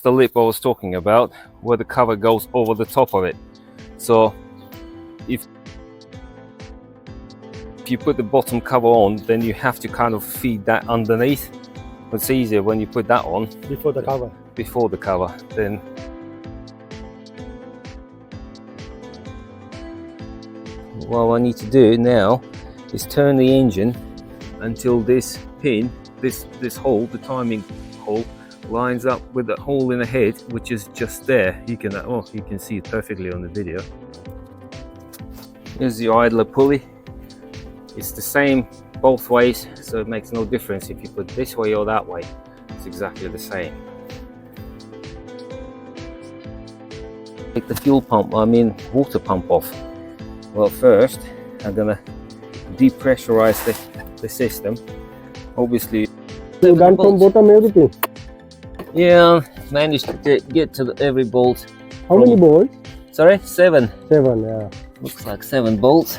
the lip I was talking about, where the cover goes over the top of it. So if you put the bottom cover on, then you have to kind of feed that underneath. It's easier when you put that on before the cover. Before the cover, then what I need to do now is turn the engine until this pin, this hole, the timing hole, lines up with the hole in the head, which is just there. You can see it perfectly on the video. Here's the idler pulley. It's the same both ways, so it makes no difference if you put this way or that way. It's exactly the same. Take the fuel pump, water pump off. Well, first I'm gonna depressurize the system. Obviously, you done from bottom everything? Yeah, managed to get to every bolt. How many bolts? Sorry, 7. 7, yeah. Looks like 7 bolts.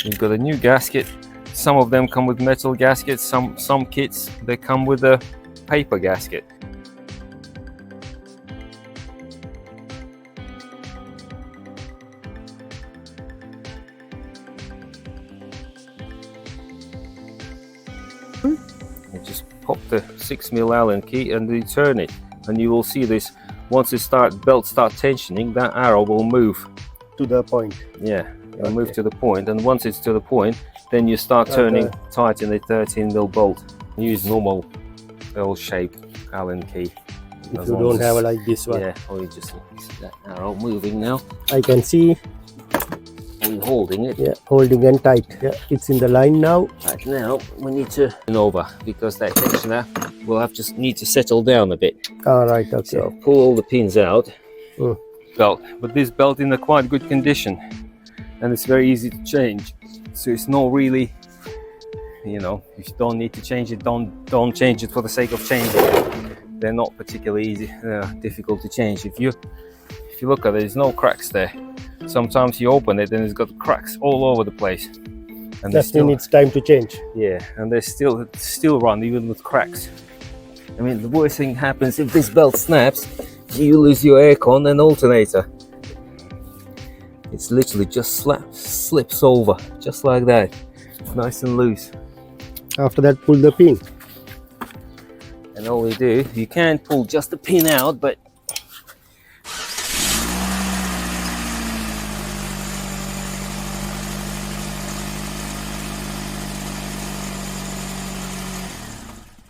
You've got a new gasket. Some of them come with metal gaskets. Some kits, they come with a paper gasket. You just pop the 6mm Allen key and you turn it, and you will see this. Once the belt starts tensioning, that arrow will move to the point. Yeah, it'll move to the point, and once it's to the point, then you start turning, tighten the 13mm bolt. Use normal L-shaped Allen key. If you don't have like this one. Yeah, or you just see that arrow moving now. I can see. And holding it. Yeah, holding and tight. Yeah, it's in the line now. Right now, we need to turn over because that tensioner will need to settle down a bit. All right, okay. So pull all the pins out. Belt, but this belt in a quite good condition, and it's very easy to change. So it's not really, if you don't need to change it, don't change it for the sake of changing it. They're not particularly easy, difficult to change. If you look at it, there's no cracks there. Sometimes you open it and it's got cracks all over the place. And just needs time to change. Yeah, and they still run even with cracks. The worst thing happens if this belt snaps, you lose your aircon and alternator. It's literally just slips over, just like that, nice and loose. After that, pull the pin. And all we do, you can pull just the pin out, but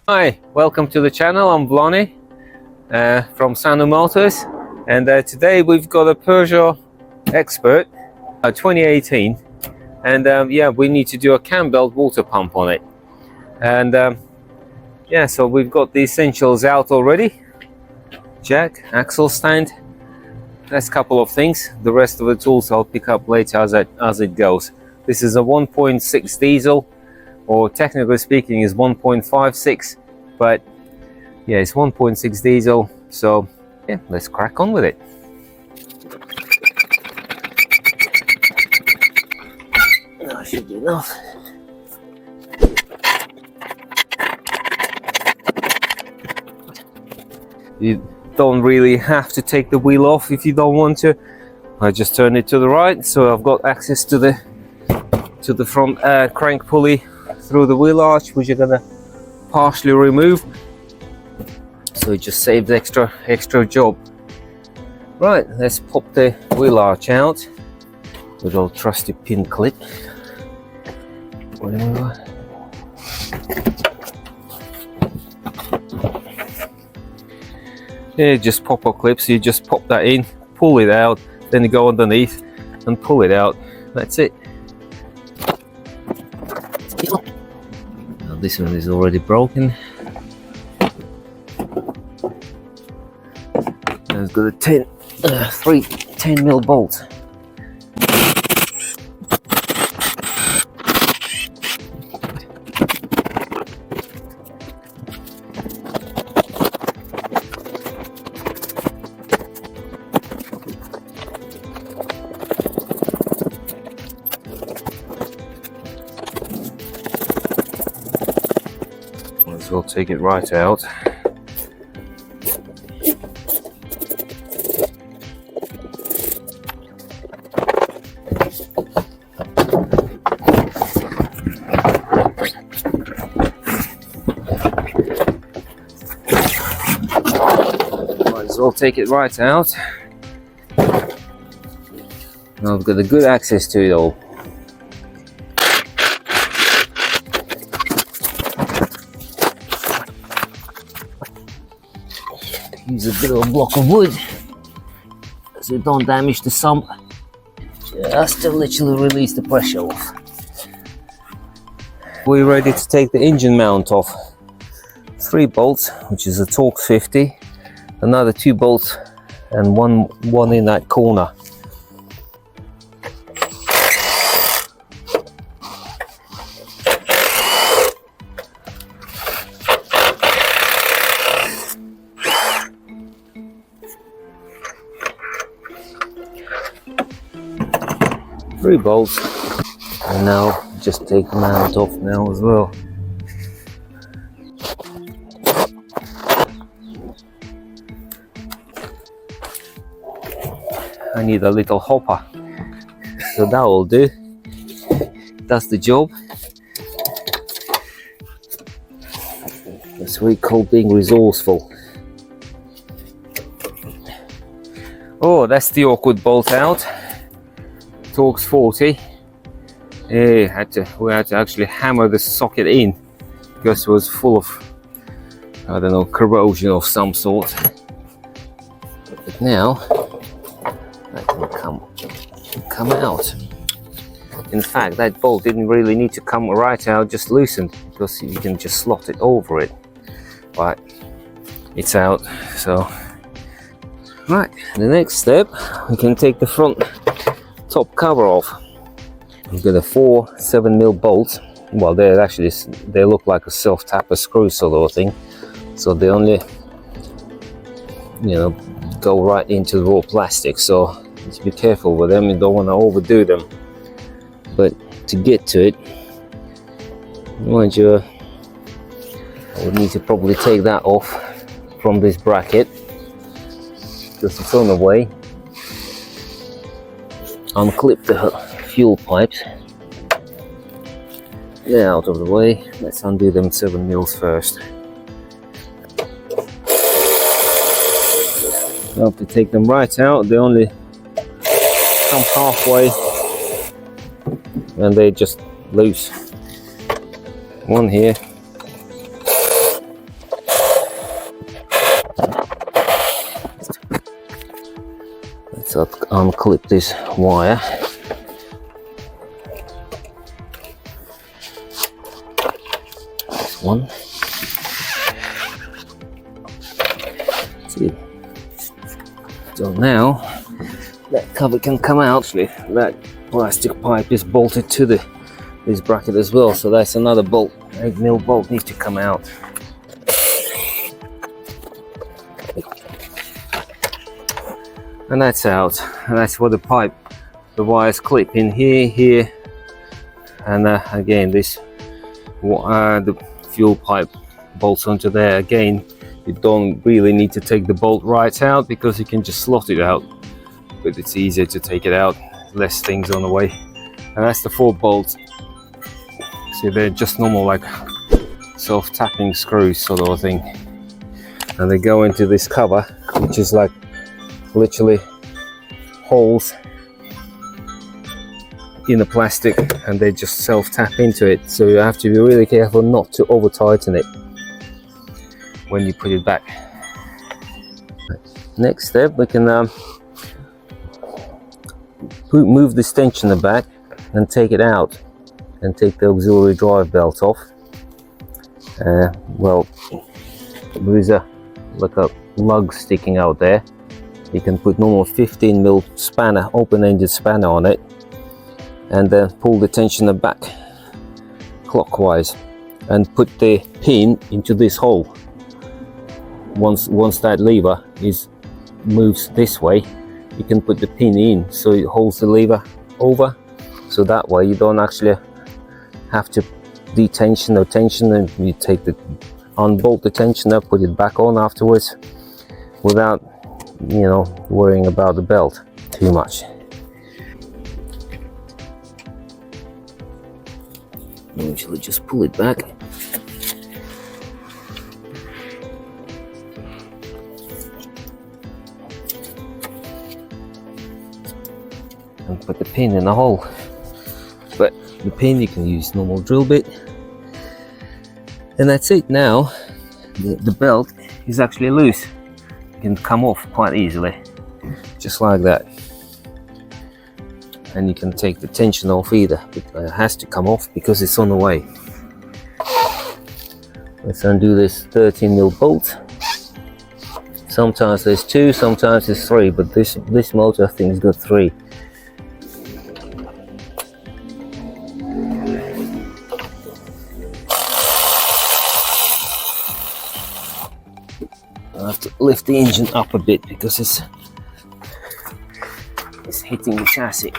Hi, welcome to the channel. I'm Blonny from Sanu Motors, and today we've got a Peugeot Expert 2018, and yeah, we need to do a Cambelt water pump on it. And yeah, so we've got the essentials out already: jack, axle stand. That's a couple of things. The rest of the tools I'll pick up later as it goes. This is a 1.6 diesel, or technically speaking is 1.56, but yeah, it's 1.6 diesel. So yeah, let's crack on with it. That should be enough. You don't really have to take the wheel off if you don't want to. I just turn it to the right, so I've got access to the front crank pulley through the wheel arch, which you're gonna partially remove, so it just saves extra job. Right, let's pop the wheel arch out with our trusty pin clip. Yeah, just pop-up clips. You just pop that in, pull it out, then you go underneath and pull it out. That's it. Now this one is already broken. And it's got a 10mm bolt. We'll take it right out. Might as well take it right out. Now I've got a good access to it all. Use a bit of a block of wood so don't damage the sump. Just to literally release the pressure off. We're ready to take the engine mount off. 3 bolts, which is a Torx 50, another 2 bolts, and one in that corner. Three bolts, and now just take the mount off now as well. I need a little hopper, so that will do. That's the job. That's what we call being resourceful. Oh, that's the awkward bolt out. Torx 40. We had to actually hammer the socket in because it was full of, I don't know, corrosion of some sort. But now that can come out. In fact, that bolt didn't really need to come right out, just loosened, because you can just slot it over it. But it's out. So right, the next step, we can take the front top cover off. We've got a 4 7mm bolts. Well, they look like a self-tapper screw sort of thing, so they only, go right into the raw plastic, so just be careful with them. You don't want to overdo them. But to get to it, mind you, I would need to probably take that off from this bracket because it's on the way. Unclip the fuel pipes. Get out of the way. Let's undo them 7mm first. You have to take them right out. They only come halfway and they just loose. One here. Let's unclip this wire. This one. See. So now that cover can come out. Actually, that plastic pipe is bolted to this bracket as well. So that's another bolt. 8mm bolt needs to come out. And that's out, and that's where the wires clip in here, and again this the fuel pipe bolts onto there. Again, you don't really need to take the bolt right out because you can just slot it out, but it's easier to take it out, less things on the way. And that's the 4 bolts. See, they're just normal like self-tapping screws sort of thing, and they go into this cover, which is like literally holes in the plastic, and they just self-tap into it, so you have to be really careful not to over tighten it when you put it back. Next step, we can move this tensioner back and take it out and take the auxiliary drive belt off. Well, there is a lug sticking out there. You can put normal 15mm spanner, open-ended spanner on it, and then pull the tensioner back clockwise and put the pin into this hole. Once that lever moves this way, you can put the pin in so it holds the lever over, so that way you don't actually have to detension or tension, and you unbolt the tensioner, put it back on afterwards. without, you know, worrying about the belt too much. Usually just pull it back. And put the pin in the hole. But the pin, you can use normal drill bit. And that's it. Now the belt is actually loose. It can come off quite easily, just like that. And you can take the tension off either. It has to come off because it's on the way. Let's undo this 13mm bolt. Sometimes there's 2, sometimes there's 3, but this motor I think has got 3. I have to lift the engine up a bit because it's hitting the chassis.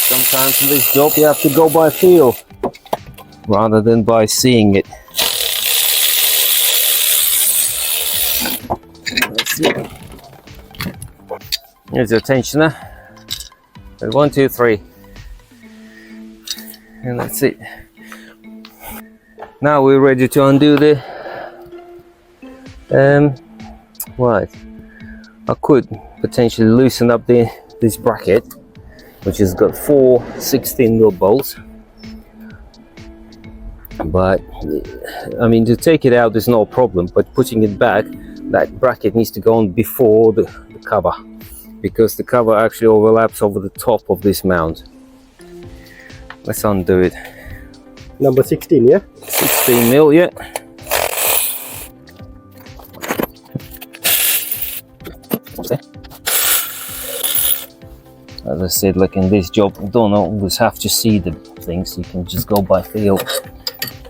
Sometimes in this job you have to go by feel rather than by seeing it. Let's see. Here's your tensioner. 1, 2, 3, and that's it. Now we're ready to undo the right. I could potentially loosen up this bracket, which has got 4 16mm bolts, but I mean, to take it out is no problem, but putting it back, that bracket needs to go on before the cover, because the cover actually overlaps over the top of this mount. Let's undo it. Number 16, yeah? 16mm, yeah. As I said, like in this job, you don't always have to see the things, you can just go by feel.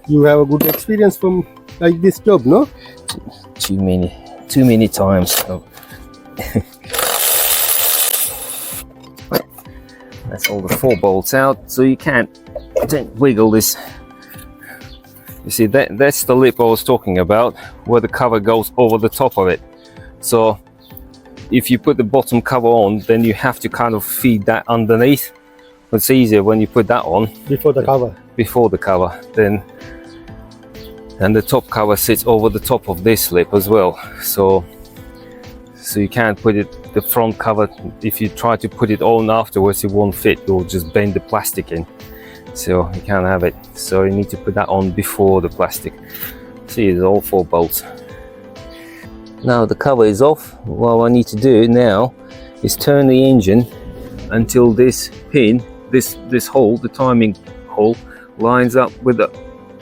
You have a good experience from like this job, no? Too many times. That's all the 4 bolts out, so you can't wiggle this. You see, that's the lip I was talking about, where the cover goes over the top of it. So if you put the bottom cover on, then you have to kind of feed that underneath. It's easier when you put that on Before the cover. Before the cover, then, and the top cover sits over the top of this lip as well. So you can't put it, the front cover, if you try to put it on afterwards, it won't fit. You'll just bend the plastic in. So you can't have it. So you need to put that on before the plastic. See, there's all 4 bolts. Now the cover is off. What I need to do now is turn the engine until this pin, this hole, the timing hole, lines up with the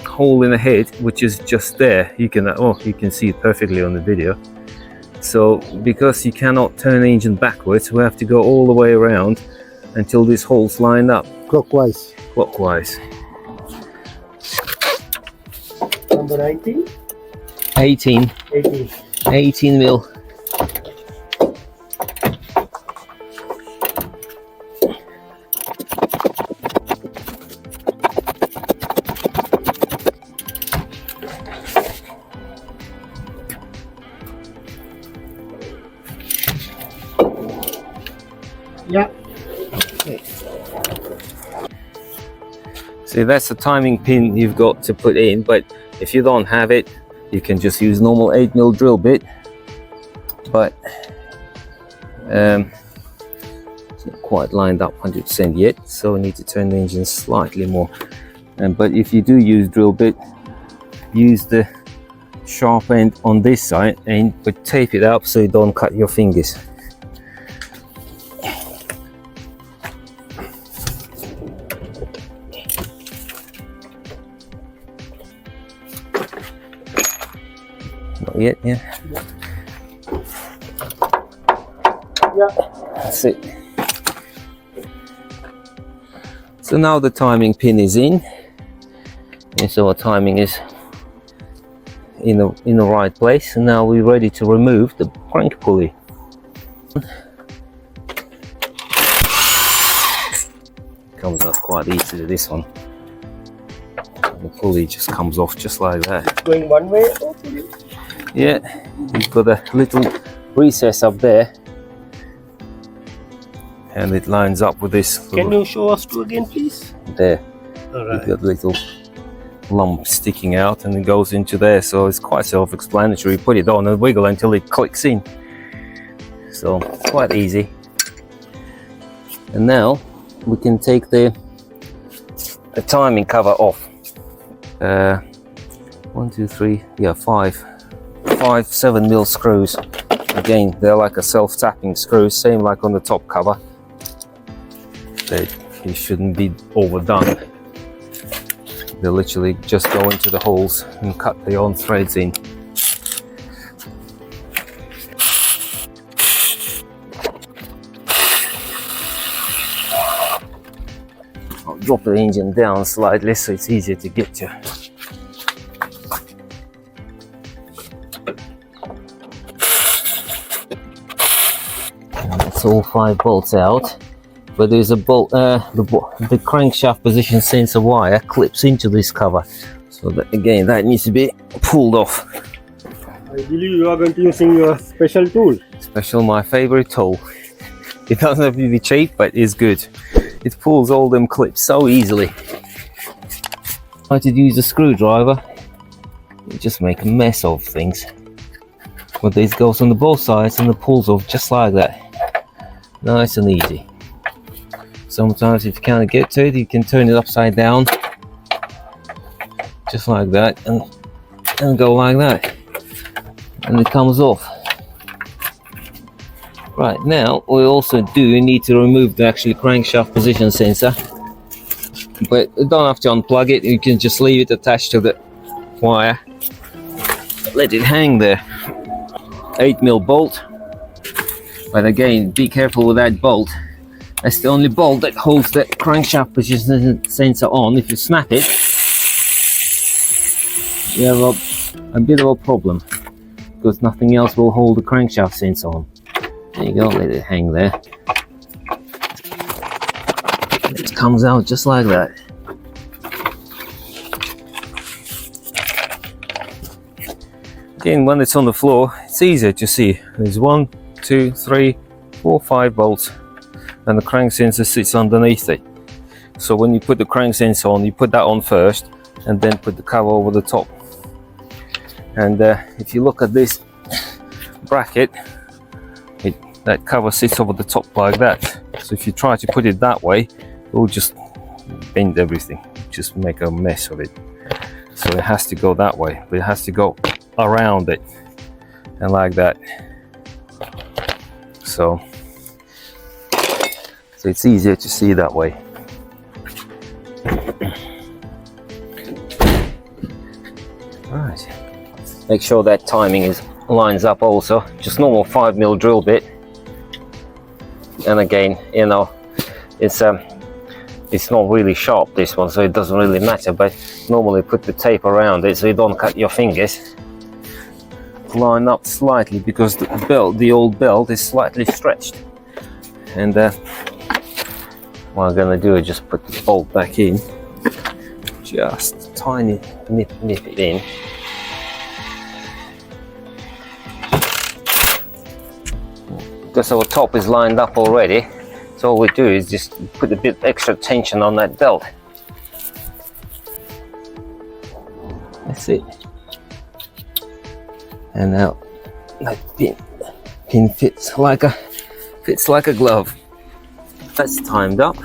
hole in the head, which is just there. You can see it perfectly on the video. So because you cannot turn the engine backwards, we have to go all the way around until this hole's lined up. Clockwise. Clockwise. Number 19? 18. 18. 18mm. Yeah. Okay. See, that's the timing pin you've got to put in, but if you don't have it, you can just use normal 8mm drill bit, but it's not quite lined up 100% yet, so we need to turn the engine slightly more. But if you do use drill bit, use the sharp end on this side, but tape it up so you don't cut your fingers. Not yet, yeah. Yeah. That's it. So now the timing pin is in, and so our timing is in the right place, and now we're ready to remove the crank pulley. Comes out quite easily, this one. the pulley just comes off just like that. Going one way. Okay. Yeah, you've got a little recess up there, and it lines up with this. Can you show us two again, please? There, Alright. you've got a little lump sticking out, and it goes into there. So it's quite self-explanatory. Put it on and wiggle until it clicks in. So quite easy. And now we can take the timing cover off. 1, 2, 3, yeah, 5 7mm screws. Again, they're like a self-tapping screw, same like on the top cover. They shouldn't be overdone. They literally just go into the holes and cut their own threads in. I'll drop the engine down slightly so it's easier to get to. All 5 bolts out, but there's a bolt, the crankshaft position sensor wire clips into this cover, so that again that needs to be pulled off. I believe you are going to using your special tool. Special, my favorite tool. It doesn't have to be cheap, but it's good. It pulls all them clips so easily. Try to use a screwdriver, you just make a mess of things. But this goes on the both sides and it pulls off just like that. Nice and easy. Sometimes if you can't get to it, you can turn it upside down, just like that, and go like that, and it comes off. Right, now we also do need to remove the actual crankshaft position sensor, but you don't have to unplug it. You can just leave it attached to the wire, let it hang there. 8mm bolt. But again, be careful with that bolt. That's the only bolt that holds the crankshaft position sensor on. If you snap it, you have a bit of a problem, because nothing else will hold the crankshaft sensor on. There you go, let it hang there. It comes out just like that. Again, when it's on the floor, it's easier to see. There's 1, 2, 3, 4, 5 bolts, and the crank sensor sits underneath it. So when you put the crank sensor on, you put that on first and then put the cover over the top. And if you look at this bracket, that cover sits over the top like that. So if you try to put it that way, it will just bend everything, just make a mess of it. So it has to go that way, but it has to go around it and like that. So it's easier to see that way. Right. Make sure that timing lines up also. Just normal 5mm drill bit. And again, you know, it's not really sharp, this one, so it doesn't really matter, but normally put the tape around it so you don't cut your fingers. Line up slightly because the old belt is slightly stretched, and what I'm gonna do is just put the bolt back in, just tiny nip it in. Because our top is lined up already, so all we do is just put a bit extra tension on that belt. That's it. And now that pin fits like a glove. That's timed up.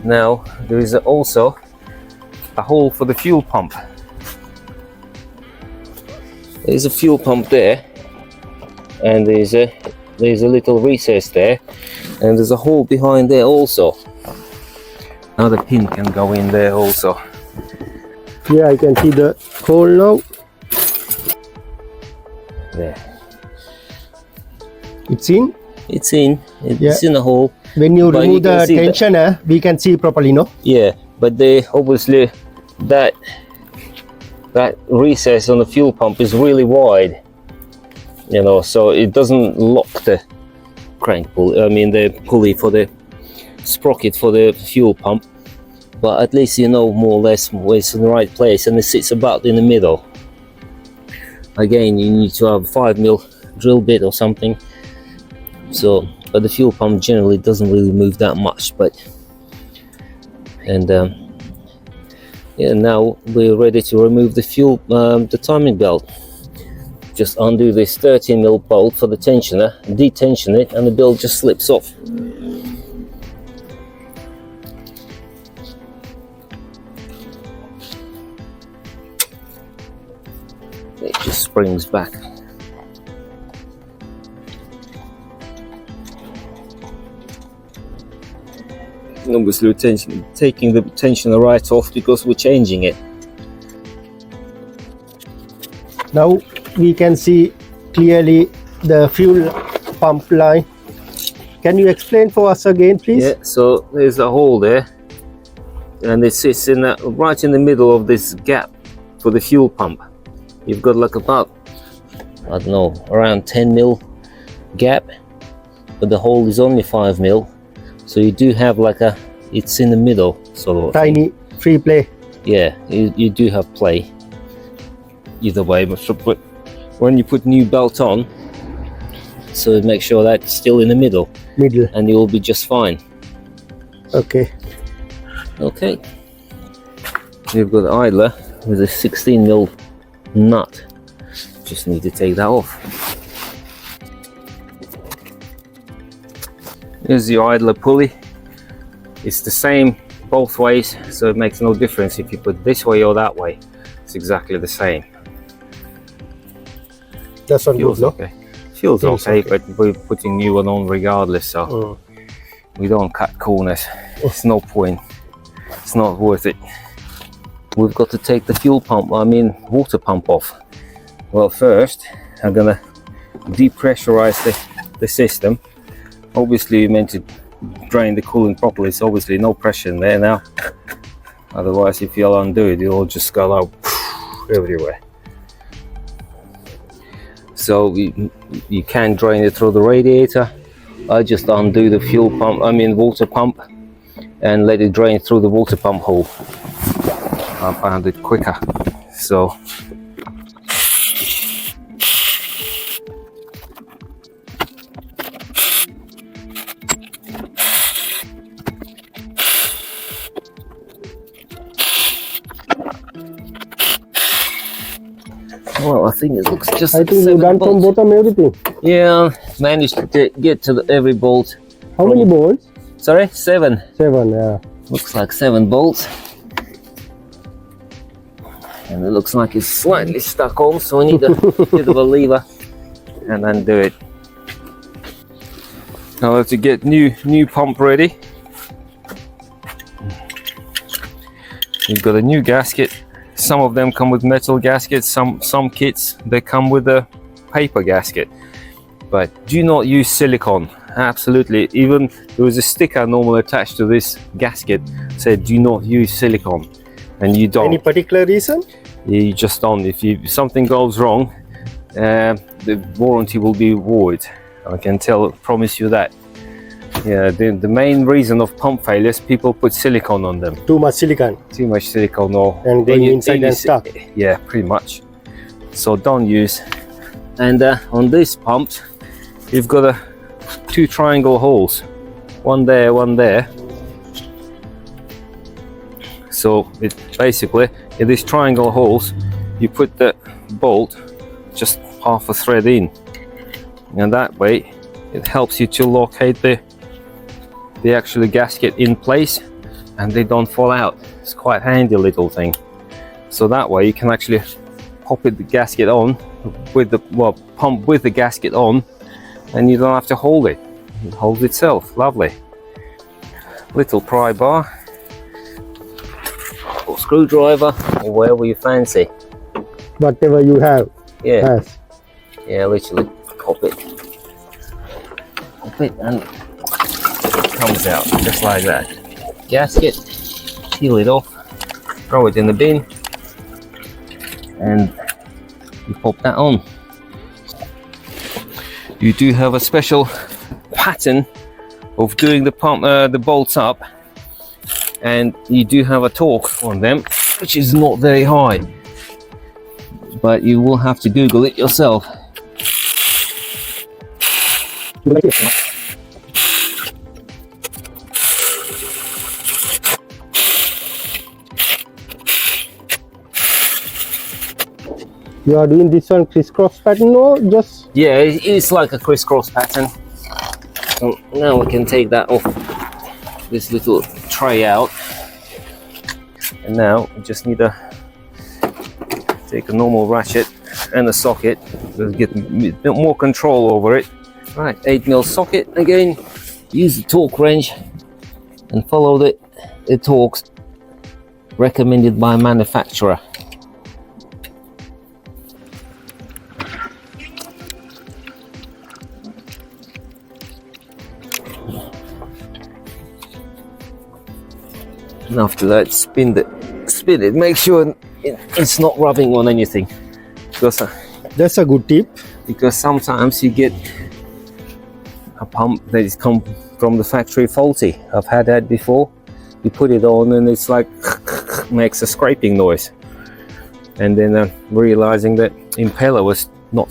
Now there is also a hole for the fuel pump. There's a fuel pump there, and there's a little recess there, and there's a hole behind there also. Another pin can go in there also. Yeah, I can see the hole now. There. It's in? It's in. It's in a hole. When you But remove you can the see tension, we can see properly, no? Yeah, but they obviously that recess on the fuel pump is really wide, you know, so it doesn't lock the crank pulley. I mean the pulley for the sprocket for the fuel pump. but at least you know more or less where it's in the right place, and it sits about in the middle. Again, you need to have a 5mm drill bit or something. So, but the fuel pump generally doesn't really move that much. But yeah, now we're ready to remove the fuel, the timing belt. Just undo this 13mm bolt for the tensioner, detension it, and the belt just slips off. It just springs back. Obviously we're taking the tensioner right off because we're changing it. Now we can see clearly the fuel pump line. Can you explain for us again, please? Yeah, so there's a hole there, and it sits in right in the middle of this gap for the fuel pump. You've got like about, I don't know, around 10mm gap, but the hole is only 5mm. So you do have like it's in the middle sort of Tiny free play. Yeah, you do have play either way, but when you put new belt on, so make sure that it's still in the middle, and you'll be just fine. Okay. Okay. You've got the idler with a 16mm nut. Just need to take that off. Here's the idler pulley. It's the same both ways, so it makes no difference if you put this way or that way. It's exactly the same. That's one good, no? Okay. Feels okay, but we're putting new one on regardless, so we don't cut corners. It's no point. It's not worth it. We've got to take the fuel pump, water pump off. Well, first I'm gonna depressurize the system. Obviously you're meant to drain the coolant properly, so obviously no pressure in there now. Otherwise, if you'll undo it, it'll just go out everywhere. So you can drain it through the radiator. I just undo the fuel pump, water pump, and let it drain through the water pump hole. I found it quicker. So well, I think it looks just. I think we've done from bottom everything. Yeah, managed to get to every bolt. How many bolts? Sorry, 7. 7, yeah. Looks like 7 bolts. And it looks like it's slightly stuck on, so I need a bit of a lever and undo it. Now to get new pump ready. You've got a new gasket. Some of them come with metal gaskets, some kits they come with a paper gasket. But do not use silicone. Absolutely. Even there was a sticker normally attached to this gasket said do not use silicone, and you don't. Any particular reason? You just don't. If something goes wrong, the warranty will be void. I can promise you that. Yeah, the main reason of pump failures, people put silicone on them. Too much silicone. Too much silicone, or and going inside and stuck. Yeah, pretty much. So don't use. And on this pump, you've got 2 triangle holes, one there, one there. So it basically in these triangle holes, you put the bolt just half a thread in, and that way it helps you to locate the actual gasket in place, and they don't fall out. It's quite handy little thing. So that way you can actually pop the gasket on with the pump with the gasket on, and you don't have to hold it. It holds itself. Lovely. Little pry bar or screwdriver or whatever you fancy. Whatever you have. Yeah. Yes. Yeah, literally pop it and it comes out just like that. Gasket, peel it off, throw it in the bin, and you pop that on. You do have a special pattern of doing the pump, the bolts up. and you do have a torque on them, which is not very high, but you will have to Google it yourself. You are doing this one crisscross pattern or just? Yeah, it's like a crisscross pattern. So now we can take that off this little tray out, and now we just need to take a normal ratchet and a socket to get a bit more control over it. Right, 8mm socket again. Use the torque wrench and follow the torques recommended by manufacturer. And after that, spin it. Make sure it's not rubbing on anything, because That's a good tip. because sometimes you get a pump that is come from the factory faulty. I've had that before. You put it on and it's like makes a scraping noise, and then realizing that impeller was not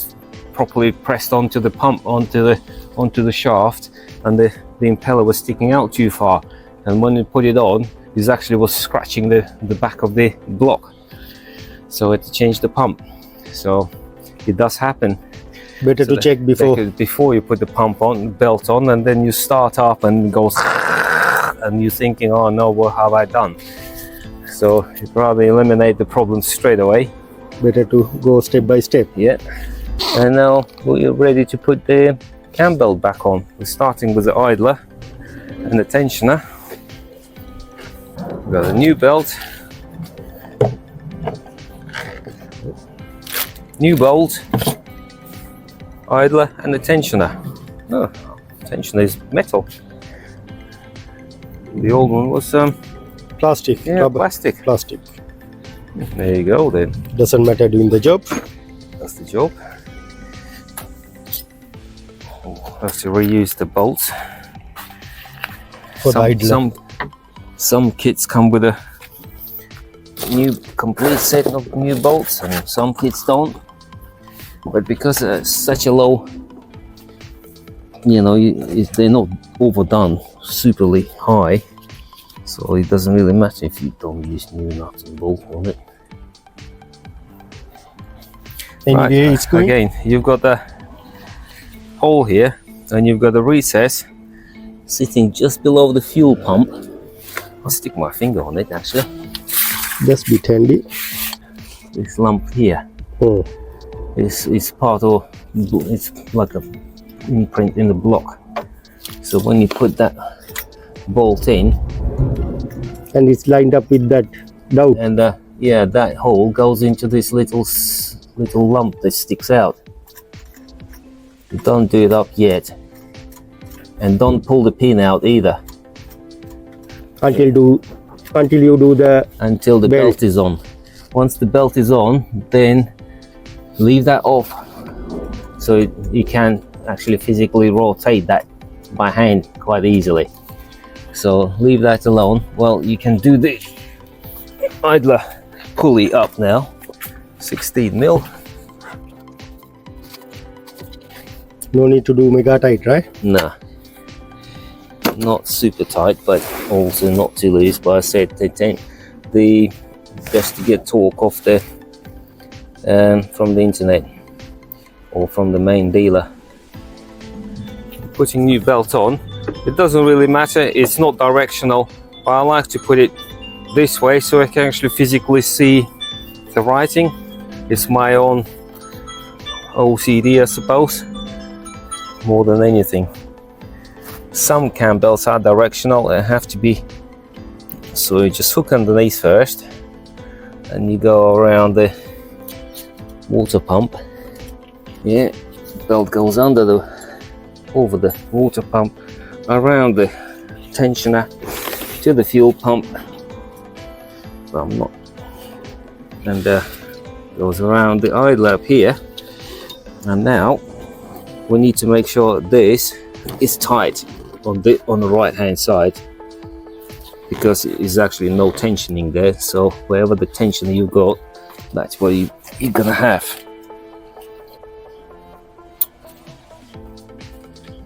properly pressed onto the pump, onto the shaft, and the impeller was sticking out too far, and when you put it on, it actually was scratching the back of the block, so I had to change the pump. So it does happen. Better So to check before you put the pump on, belt on, and then you start up and it goes and you're thinking, oh no, what have I done? So you'd rather eliminate the problem straight away. Better to go step by step. Yeah. And now we're ready to put the Cambelt back on. We're starting with the idler and the tensioner. We've got a new belt, new bolt, idler and the tensioner. Oh, tensioner is metal. The old one was Plastic, yeah, rubber, plastic. plastic. There you go then. Doesn't matter doing the job. That's the job. Have to reuse the bolts. For the idler. Some kits come with a new complete set of new bolts, and some kits don't. But because it's such a low, they're not overdone superly high, so it doesn't really matter if you don't use new nuts and bolts on it. Anyway, it's going. Again, you've got the hole here, and you've got a recess sitting just below the fuel pump. I'll stick my finger on it actually. Just be handy. This lump here Oh, is part of, it's like a imprint in the block. So when you put that bolt in, and it's lined up with that down. and yeah, that hole goes into this little lump that sticks out. Don't do it up yet, and don't pull the pin out either until you do the until the belt is on. Once the belt is on, then leave that off, so you can actually physically rotate that by hand quite easily. So leave that alone. Well, you can do the idler pulley up now, 16mm. no need to do mega tight, right? Nah, not super tight, but also not too loose. But I said they tend just to get torque off the from the internet or from the main dealer. Putting new belt on, it doesn't really matter. It's not directional, but I like to put it this way so I can actually physically see the writing. It's my own OCD, I suppose, more than anything. Some Cambelts are directional and have to be, so you just hook underneath first and you go around the water pump. Yeah, belt goes over the water pump, around the tensioner to the fuel pump. And goes around the idler up here. And now we need to make sure this is tight on the right hand side. because it's actually no tensioning there. So wherever the tension you got, that's what you're gonna have.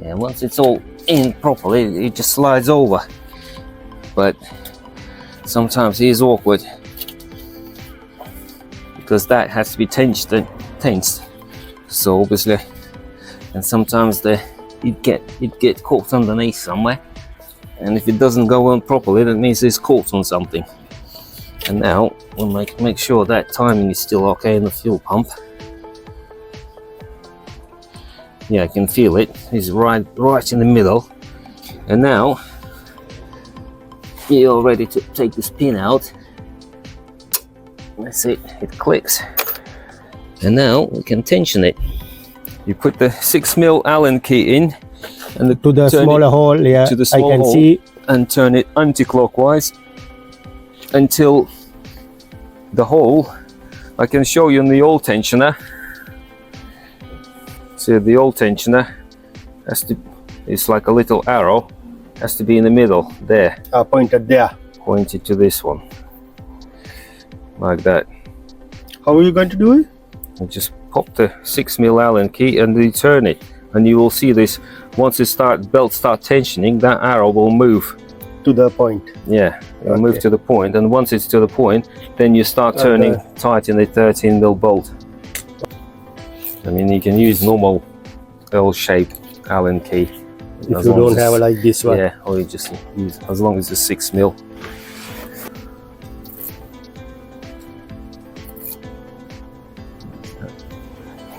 Yeah, once it's all in properly, it just slides over. But sometimes it is awkward because that has to be tensed. So obviously, and sometimes it get caught underneath somewhere, and if it doesn't go on properly, that means it's caught on something. And now we'll make sure that timing is still okay in the fuel pump. Yeah, I can feel it. It's right in the middle. And now you're ready to take this pin out. That's it. It clicks. And now we can tension it. You put the 6mm Allen key in, and to the smaller hole. Yeah, to the small I can hole, see. and turn it anti-clockwise until the hole. I can show you in the old tensioner. So the old tensioner it's like a little arrow, has to be in the middle there. Pointed there. Pointed to this one, like that. How are you going to do it? And just pop the 6mm Allen key and return it, and you will see this. Once it belt start tensioning, that arrow will move to the point. Yeah, it'll move to the point, and once it's to the point, then you start turning tight in the 13mm bolt. I mean, you can use normal L-shaped Allen key if you don't have like this one. Yeah, or you just use, as long as it's 6mm.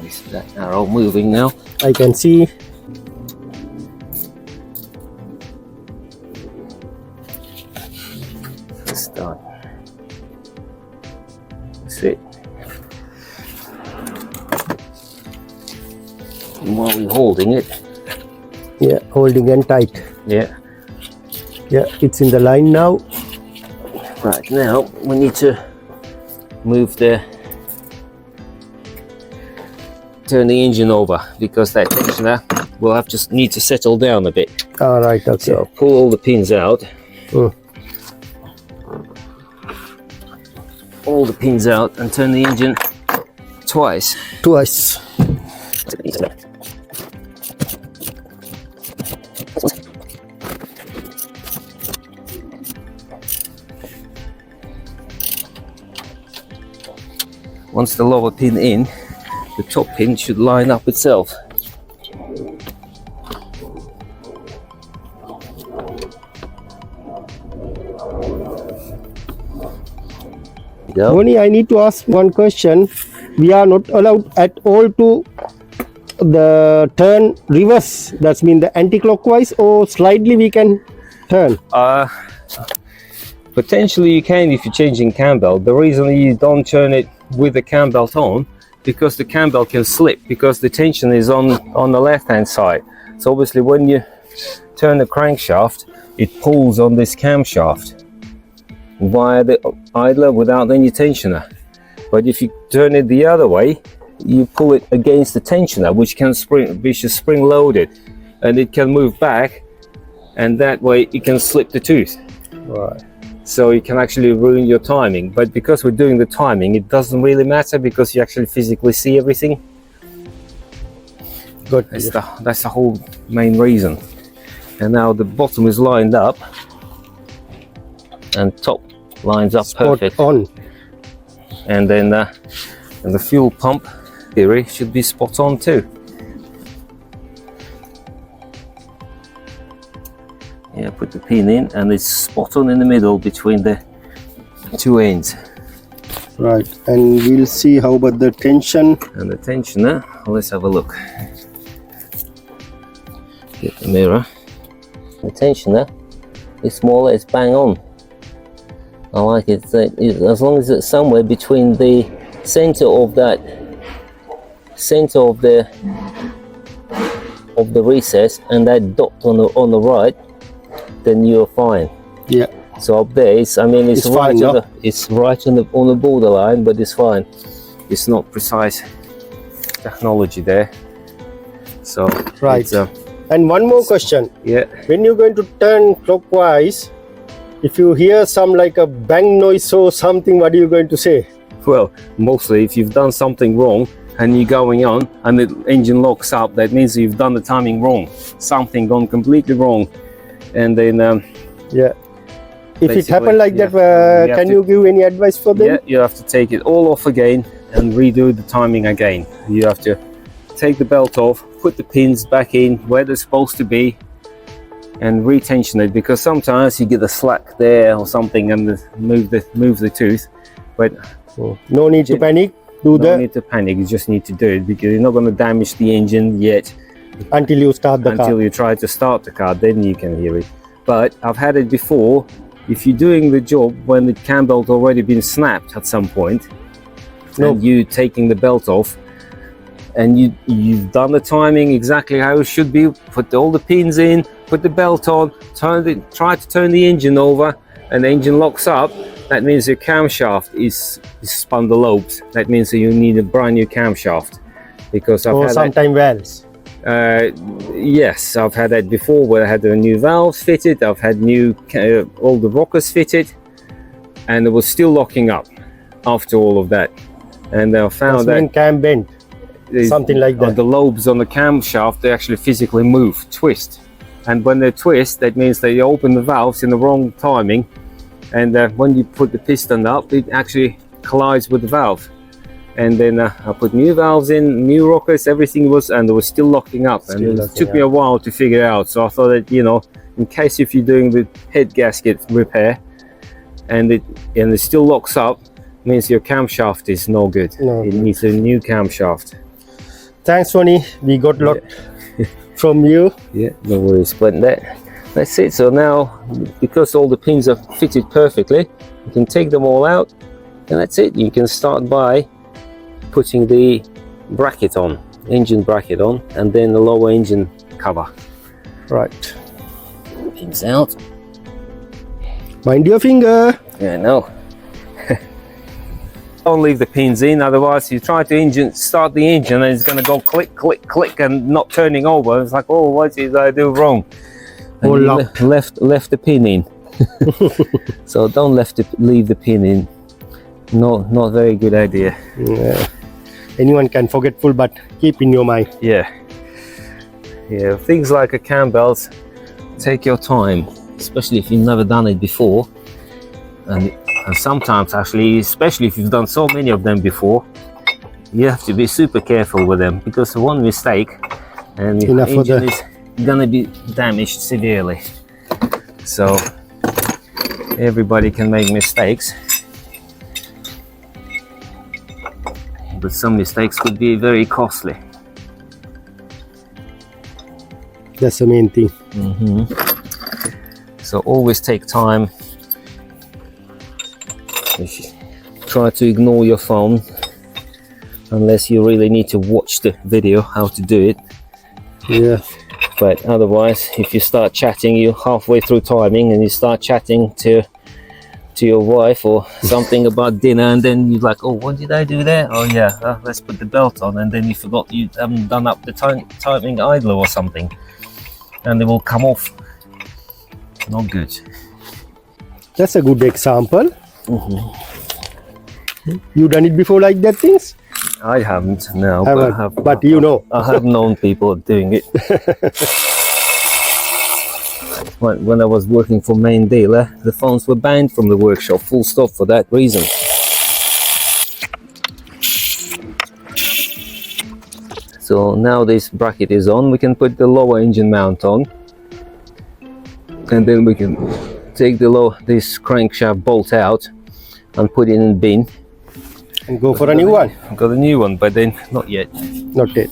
Is that arrow moving now? I can see. Let's start. That's it. And while we're holding it. Yeah, holding and tight. Yeah. Yeah, it's in the line now. Right, now we need to move turn the engine over, because that tensioner will need to settle down a bit. All right, okay. So pull all the pins out. All the pins out and turn the engine twice. Once the lower pin in, the top pin should line up itself. Tony, I need to ask one question. We are not allowed at all to turn reverse. That means the anti-clockwise, or slightly we can turn. Potentially you can if you're changing Cambelt. The reason you don't turn it with the Cambelt on, because the Cambelt can slip, because the tension is on the left hand side. So obviously when you turn the crankshaft, it pulls on this camshaft via the idler without any tensioner. But if you turn it the other way, you pull it against the tensioner, which is spring loaded, and it can move back, and that way it can slip the tooth. Right. So you can actually ruin your timing. But because we're doing the timing, it doesn't really matter, because you actually physically see everything. Good. That's the whole main reason. And now the bottom is lined up, and top lines up perfect. On. And then the fuel pump theory should be spot on too. Yeah, put the pin in, and it's spot on in the middle between the two ends. Right, and we'll see how about the tension. And the tensioner, let's have a look. Get the mirror. The tensioner is more or less bang on. I like it, as long as it's somewhere between the center of the recess and that dot on the right, then you're fine. Yeah. So up there, it's right fine, it's right on the borderline, but it's fine. It's not precise technology there. So right. And one more question. Yeah. When you're going to turn clockwise, If you hear some like a bang noise or something, what are you going to say? Well, mostly if you've done something wrong and you're going on and the engine locks up, that means you've done the timing wrong. Something gone completely wrong. And then yeah. If it basically, happened like yeah, that, can you give any advice for them? Yeah, you have to take it all off again and redo the timing again. You have to take the belt off, put the pins back in where they're supposed to be, and retension it, because sometimes you get a slack there or something and move the tooth. But no need to panic. No need to panic. You just need to do it, because you're not going to damage the engine yet until you start the car. Until you try to start the car, then you can hear it. But I've had it before. If you're doing the job when the cam belt already been snapped at some point, and you taking the belt off, and you've done the timing exactly how it should be, put all the pins in, put the belt on, try to turn the engine over, and the engine locks up, that means your camshaft is spun the lobes. That means that you need a brand new camshaft. Because I've had sometimes valves. Yes, I've had that before, where I had the new valves fitted. I've had new all the rockers fitted, and it was still locking up after all of that. And I found that cam bent, something like that. The lobes on the camshaft, they actually physically move, twist, and when they twist, that means they open the valves in the wrong timing, and when you put the piston up, it actually collides with the valve. And then I put new valves in, new rockers, everything was, and it was still locking up. And it took me a while to figure it out. So I thought that, you know, in case if you're doing the head gasket repair and it still locks up, means your camshaft is no good. It needs a new camshaft. Thanks, Tony. We got a lot from you. Yeah, no worries. But that's it. So now, because all the pins are fitted perfectly, you can take them all out, and that's it. You can start by putting the bracket on, engine bracket on, and then the lower engine cover. Right. Pins out. Mind your finger. Yeah, no. Don't leave the pins in, otherwise you try to start the engine and it's going to go click, click, click and not turning over. It's like, oh, what did I do wrong? And you left the pin in. So don't leave the pin in. No, not very good idea. Yeah. Anyone can forgetful, but keep in your mind. Yeah. Things like a cam belt, take your time, especially if you've never done it before. And sometimes, actually, especially if you've done so many of them before, you have to be super careful with them, because one mistake and your engine is gonna be damaged severely. So everybody can make mistakes. But some mistakes could be very costly. That's the main thing. So always take time. Try to ignore your phone unless you really need to watch the video how to do it. Yeah. But otherwise, if you start chatting, you're halfway through timing and you start chatting to your wife or something about dinner, and then you're like, oh, what did I do there? Oh yeah, let's put the belt on, and then you forgot you haven't done up the timing idler or something, and they will come off. Not good. That's a good example. You done it before like that things? I haven't, no. But you know. I have known people doing it. When I was working for main dealer, the phones were banned from the workshop, full stop, for that reason. So now this bracket is on, we can put the lower engine mount on, and then we can take this crankshaft bolt out and put it in the bin. And go for a new one. I've got a new one, but then not yet. Not yet.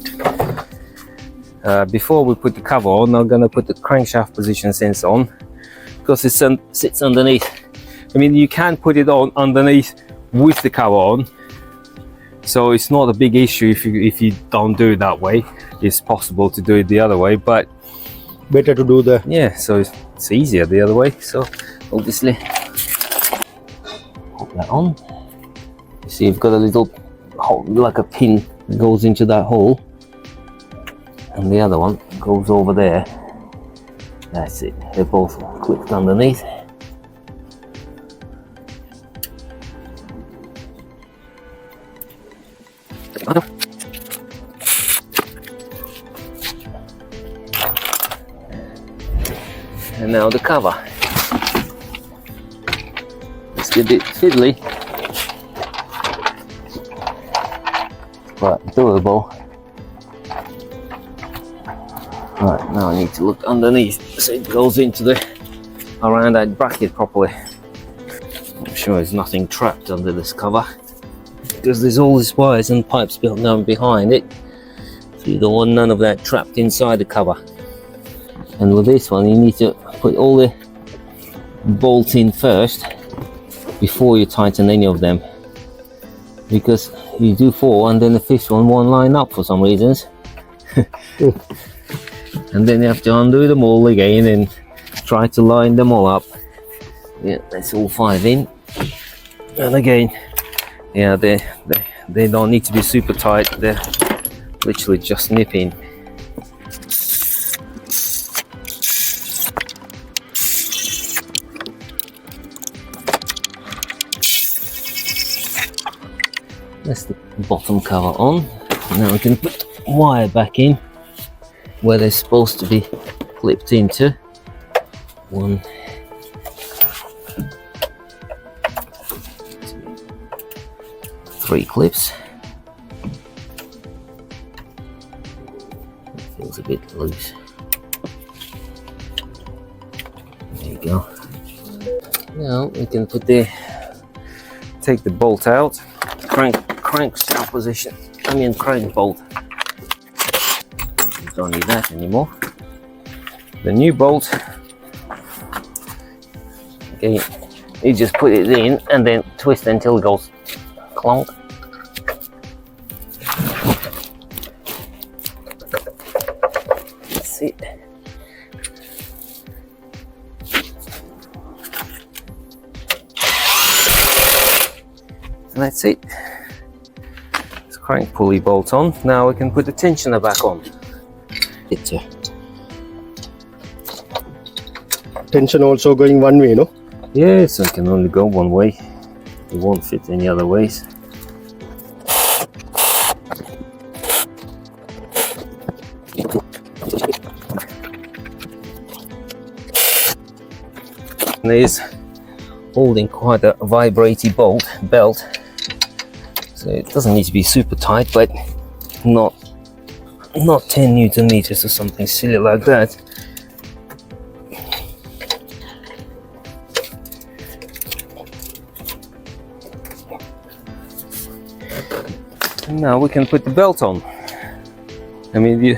Before we put the cover on, I'm gonna put the crankshaft position sensor on, because it sits underneath. I mean, you can put it on underneath with the cover on, so it's not a big issue if you don't do it that way. It's possible to do it the other way, but better to do the so it's easier the other way. So obviously put that on. You see, you've got a little hole, like a pin that goes into that hole, and the other one goes over there. That's it, they're both clipped underneath. And now the cover. It's a bit fiddly, but doable. Right, now I need to look underneath so it goes into the around that bracket properly. I'm sure there's nothing trapped under this cover, because there's all these wires and pipes built down behind it, so you don't want none of that trapped inside the cover. And with this one, you need to put all the bolts in first before you tighten any of them, because you do 4 and then the 5th one won't line up for some reasons. And then you have to undo them all again and try to line them all up. Yeah, that's all 5 in. And again, yeah, they don't need to be super tight, they're literally just nipping. That's the bottom cover on. Now we can put wire back in where they're supposed to be clipped into. 1, 3 clips. It feels a bit loose. There you go. Now we can take the bolt out. Crankshaft position. Crank bolt. Don't need that anymore. The new bolt, okay, you just put it in and then twist until it goes clunk. That's it. And that's it. It's crank pulley bolt on. Now we can put the tensioner back on. Tension also going one way, no? Yes, it can only go one way. It won't fit any other ways. And it is holding quite a vibrating belt, so it doesn't need to be super tight, but not 10 Newton meters or something silly like that. And now we can put the belt on. I mean,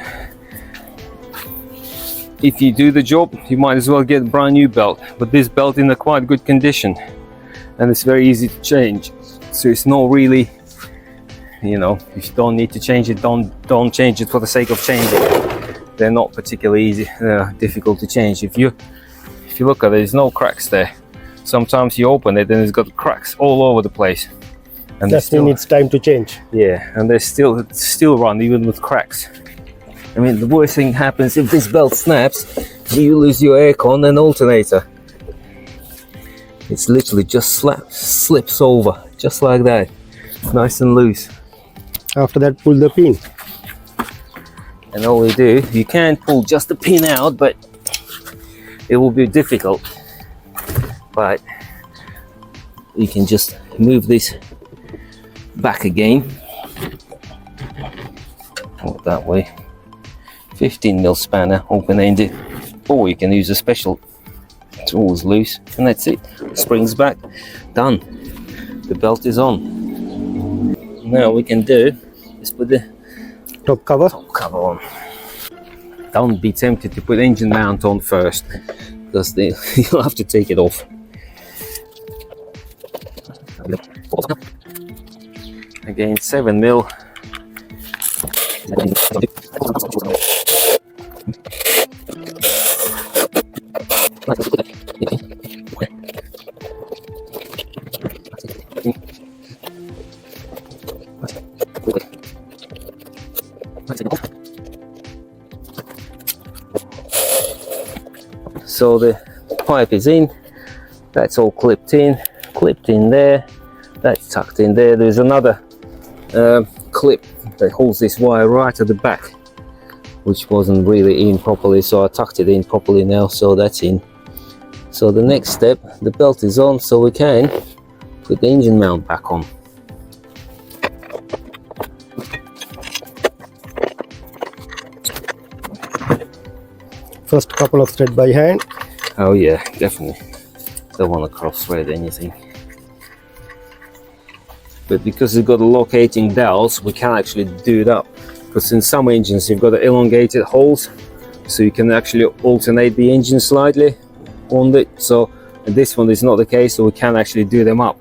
if you do the job, you might as well get a brand new belt, but this belt in a quite good condition and it's very easy to change, so it's not really, you know, if you don't need to change it, don't change it for the sake of changing. They're not particularly easy, difficult to change. If you look at it, there's no cracks there. Sometimes you open it and it's got cracks all over the place, and that means it's time to change. Yeah, and they still run even with cracks. I mean, the worst thing happens if this belt snaps, you lose your aircon and alternator. It's literally just slips over just like that, nice and loose. After that, pull the pin. And all we do, you can pull just the pin out, but it will be difficult. But you can just move this back again. Not that way. 15mm spanner, open-ended, or you can use a special. It's always loose, and that's it. Springs back, done. The belt is on. Now we can do is put the Top cover on. Don't be tempted to put engine mount on first, because you'll have to take it off. Again, 7mm. So the pipe is in, that's all clipped in there, that's tucked in there. There's another clip that holds this wire right at the back, which wasn't really in properly, so I tucked it in properly now, so that's in. So the next step, the belt is on, so we can put the engine mount back on. First couple of thread by hand. Oh yeah, definitely. Don't want to cross thread anything. But because we've got the locating dowels, we can actually do it up. Because in some engines you've got the elongated holes, so you can actually alternate the engine slightly on it. So this one is not the case, so we can actually do them up.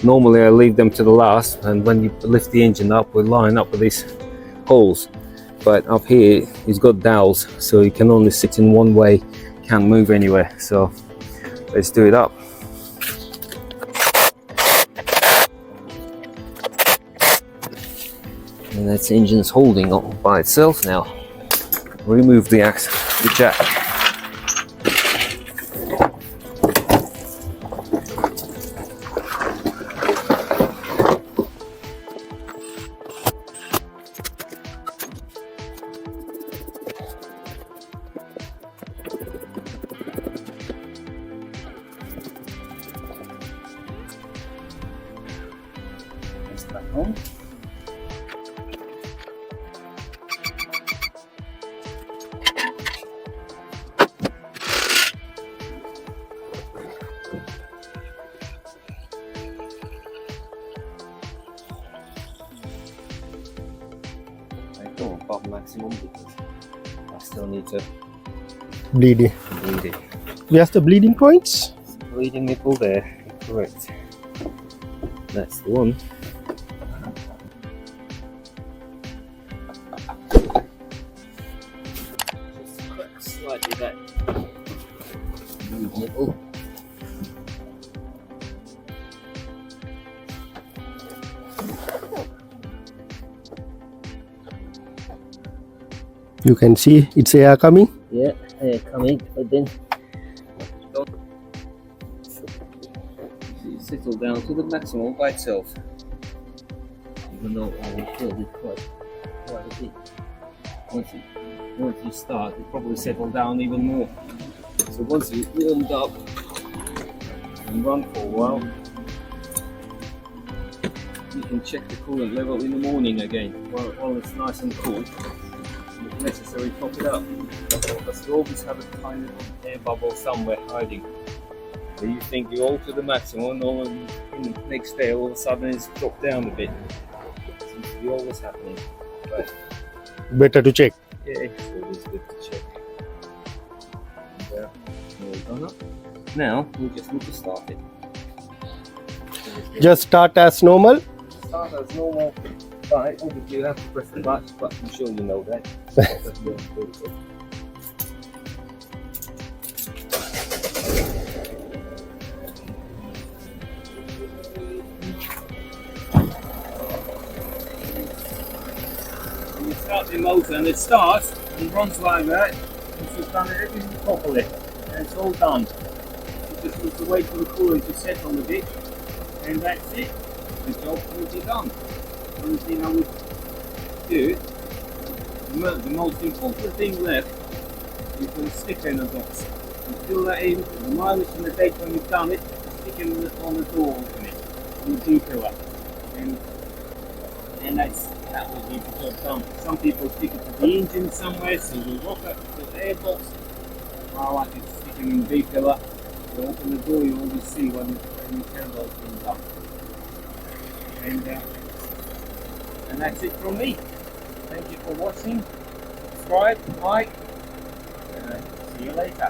Normally I leave them to the last, and when you lift the engine up, we line up with these holes. But up here it's got dowels, so you can only sit in one way, can't move anywhere. So let's do it up. And that engine's holding on by itself now. Remove the jack. That's back on. Above maximum because I still need to Bleed it. bleed it. Where's the bleeding points? Bleeding nipple there, correct. That's the one. Just crack slightly that nipple. You can see it's air coming. Yeah, air coming, but then don't settle down to the maximum by itself. Even though I will feel it quite a bit. Once you start, it probably settle down even more. So once it's warmed up and run for a while, you can check the coolant level in the morning again while it's nice and cool. If necessary, top it up, because you always have a tiny little air bubble somewhere hiding. So you think you alter the maximum, and the next day all of a sudden it's dropped down a bit. Seems to be always happening. But Better to check. yeah, it's always good to check. And, all done up. Now we just need to start it. Just start as normal. Start as normal. Right, obviously you have to press the clutch, but I'm sure you know that. You start the motor and it starts and runs like that. You've done everything properly and it's all done. You just need to wait for the coolant to set on a bit, and that's it. The job will be done. Only thing I would do, the most important thing left is the sticker in the box. You fill that in, the mileage and the date when you've done it, stick it on the door opening, on the D-pillar. And that will be the job done. Some people stick it to the engine somewhere, so the rocker, the airbox. I like it sticking in the D-pillar. You open the door, you always see when the Cambelt's been done. And that's it from me. Thank you for watching. Subscribe, like, see you later.